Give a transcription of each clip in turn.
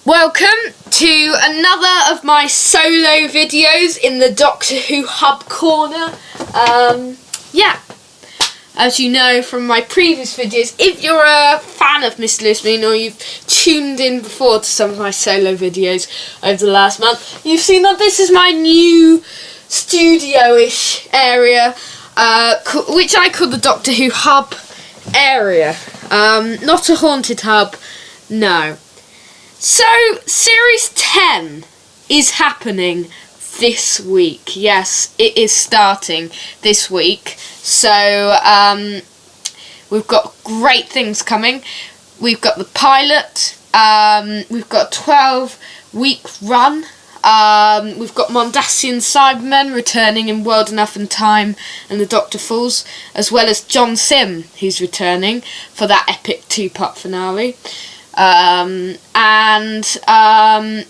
Welcome to another of my solo videos in the Doctor Who Hub corner. As you know from my previous videos, if you're a fan of Miss Lisbon or you've tuned in before to some of my solo videos over the last month, you've seen that this is my new studio-ish area, which I call the Doctor Who Hub area. Not a haunted hub, no. So, Series 10 is happening this week. Yes, it is starting this week. So, we've got great things coming. We've got the pilot. We've got a 12-week run. We've got Mondasian Cybermen returning in World Enough and Time and the Doctor Falls, as well as John Sim, who's returning for that epic 2-part finale.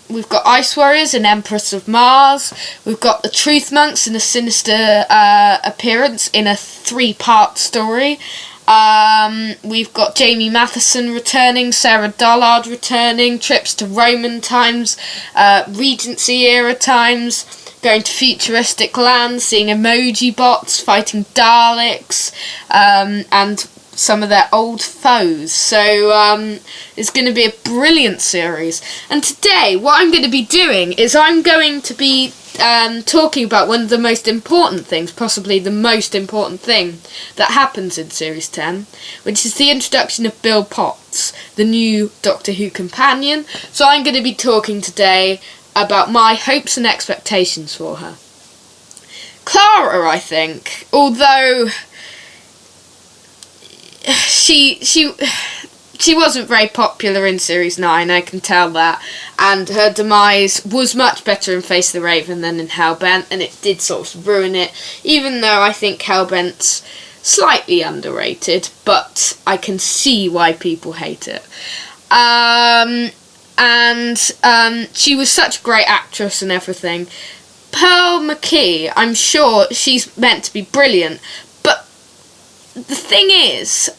We've got Ice Warriors and Empress of Mars. We've got the Truth Monks in a sinister appearance in a 3-part story. We've got Jamie Matheson returning, Sarah Dollard returning, trips to Roman times, Regency era times, going to futuristic lands, seeing emoji bots, fighting Daleks, and some of their old foes. So it's going to be a brilliant series. And today what I'm going to be doing is I'm going to be talking about one of the most important things, possibly the most important thing that happens in Series 10, which is the introduction of Bill Potts, the new Doctor Who companion. So I'm going to be talking today about my hopes and expectations for her. Clara, I think, although she wasn't very popular in Series 9, I can tell that, and her demise was much better in Face the Raven than in Hellbent, and it did sort of ruin it, even though I think Hellbent's slightly underrated, but I can see why people hate it. She was such a great actress and everything. Pearl Mackie, I'm sure she's meant to be brilliant, but the thing is,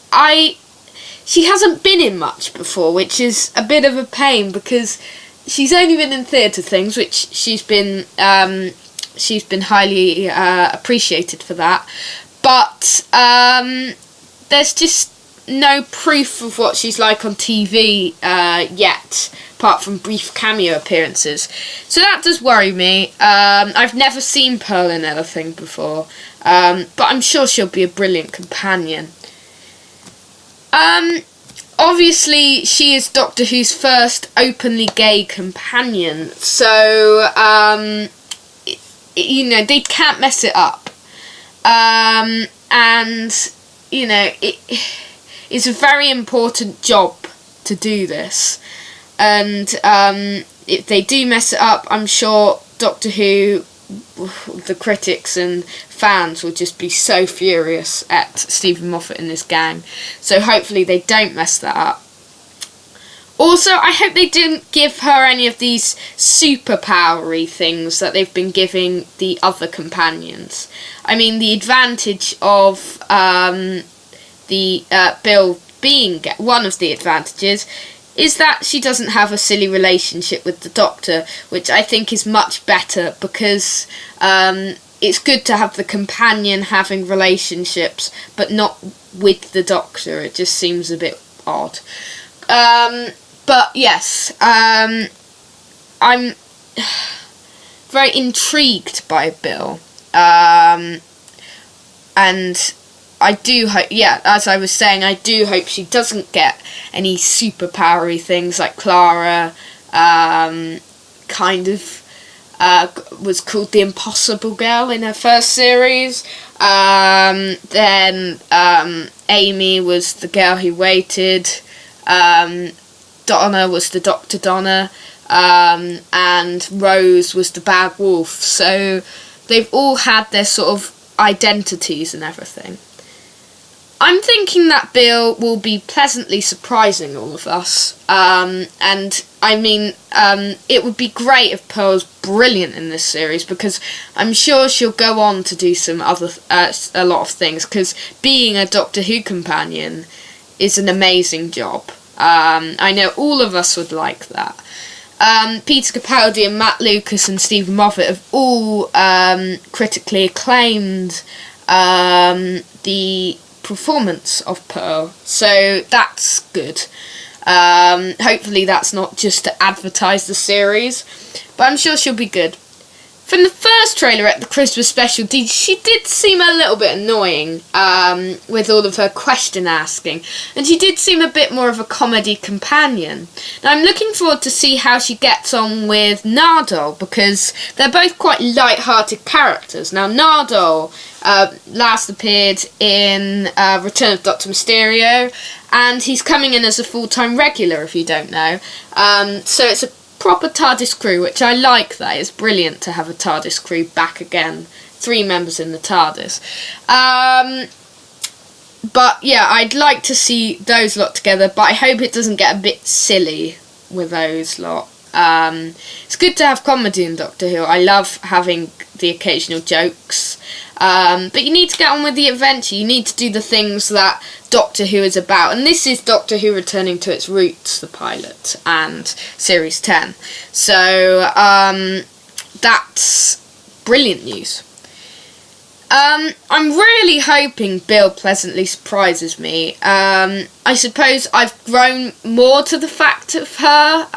she hasn't been in much before, which is a bit of a pain because she's only been in theatre things, which she's been highly appreciated for that. But there's just no proof of what she's like on TV yet, apart from brief cameo appearances. So that does worry me. I've never seen Pearl in anything before, but I'm sure she'll be a brilliant companion. Obviously, she is Doctor Who's first openly gay companion, so, they can't mess it up. It's a very important job to do this, and if they do mess it up, I'm sure Doctor Who, the critics and fans, will just be so furious at Stephen Moffat and this gang. So hopefully they don't mess that up. Also, I hope they didn't give her any of these superpowery things that they've been giving the other companions. I mean, the advantage of Bill being one of the advantages is that she doesn't have a silly relationship with the Doctor, which I think is much better because it's good to have the companion having relationships, but not with the Doctor. It just seems a bit odd. But yes, I'm very intrigued by Bill. And I do hope, as I was saying, I do hope she doesn't get any superpowery things like Clara was called the Impossible Girl in her first series. Then Amy was the girl who waited. Donna was the Dr. Donna. And Rose was the Bad Wolf. So they've all had their sort of identities and everything. I'm thinking that Bill will be pleasantly surprising all of us, and I mean, it would be great if Pearl's brilliant in this series, because I'm sure she'll go on to do some other, a lot of things, because being a Doctor Who companion is an amazing job. I know all of us would like that. Peter Capaldi and Matt Lucas and Stephen Moffat have all critically acclaimed the performance of Pearl, so that's good. Hopefully that's not just to advertise the series, but I'm sure she'll be good. From the first trailer at the Christmas special, she did seem a little bit annoying with all of her question asking, and she did seem a bit more of a comedy companion. Now I'm looking forward to see how she gets on with Nardole, because they're both quite light-hearted characters. Now Nardole last appeared in Return of Dr. Mysterio, and he's coming in as a full-time regular, if you don't know. So it's a proper TARDIS crew, which I like. That it's brilliant to have a TARDIS crew back again. 3 members in the TARDIS. But yeah, I'd like to see those lot together, but I hope it doesn't get a bit silly with those lot. It's good to have comedy in Doctor Who. I love having the occasional jokes. But you need to get on with the adventure. You need to do the things that Doctor Who is about. And this is Doctor Who returning to its roots, the pilot, and Series 10. So, that's brilliant news. I'm really hoping Bill pleasantly surprises me. I suppose I've grown more to the fact of her.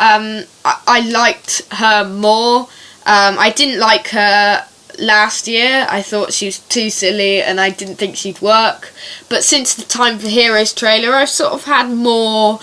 I liked her more. I didn't like her last year. I thought she was too silly and I didn't think she'd work. But since the Time for Heroes trailer, I've sort of had more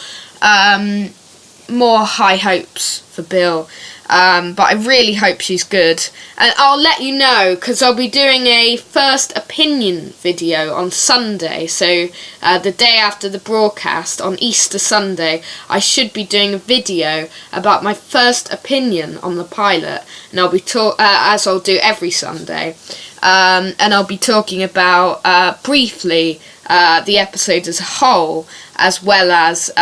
high hopes for Bill. But I really hope she's good. And I'll let you know, because I'll be doing a first opinion video on Sunday. So the day after the broadcast, on Easter Sunday, I should be doing a video about my first opinion on the pilot. And I'll be as I'll do every Sunday. And I'll be talking about briefly the episode as a whole, as well as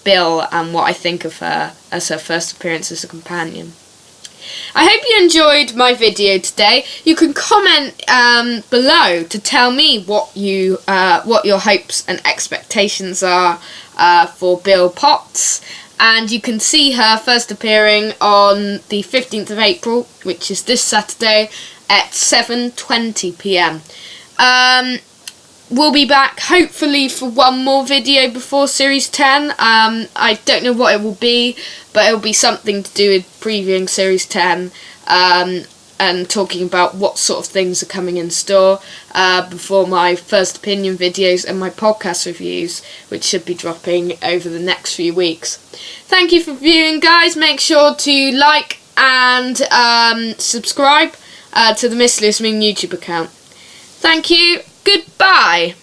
Bill and what I think of her as her first appearance as a companion. I hope you enjoyed my video today. You can comment below to tell me what your hopes and expectations are for Bill Potts. And you can see her first appearing on the 15th of April, which is this Saturday, at 7:20 p.m. We'll be back hopefully for one more video before Series 10. I don't know what it will be, but it will be something to do with previewing Series 10 and talking about what sort of things are coming in store before my first opinion videos and my podcast reviews, which should be dropping over the next few weeks. Thank you for viewing, guys. Make sure to like and subscribe to the Miss Liz Moon YouTube account. Thank you. Goodbye.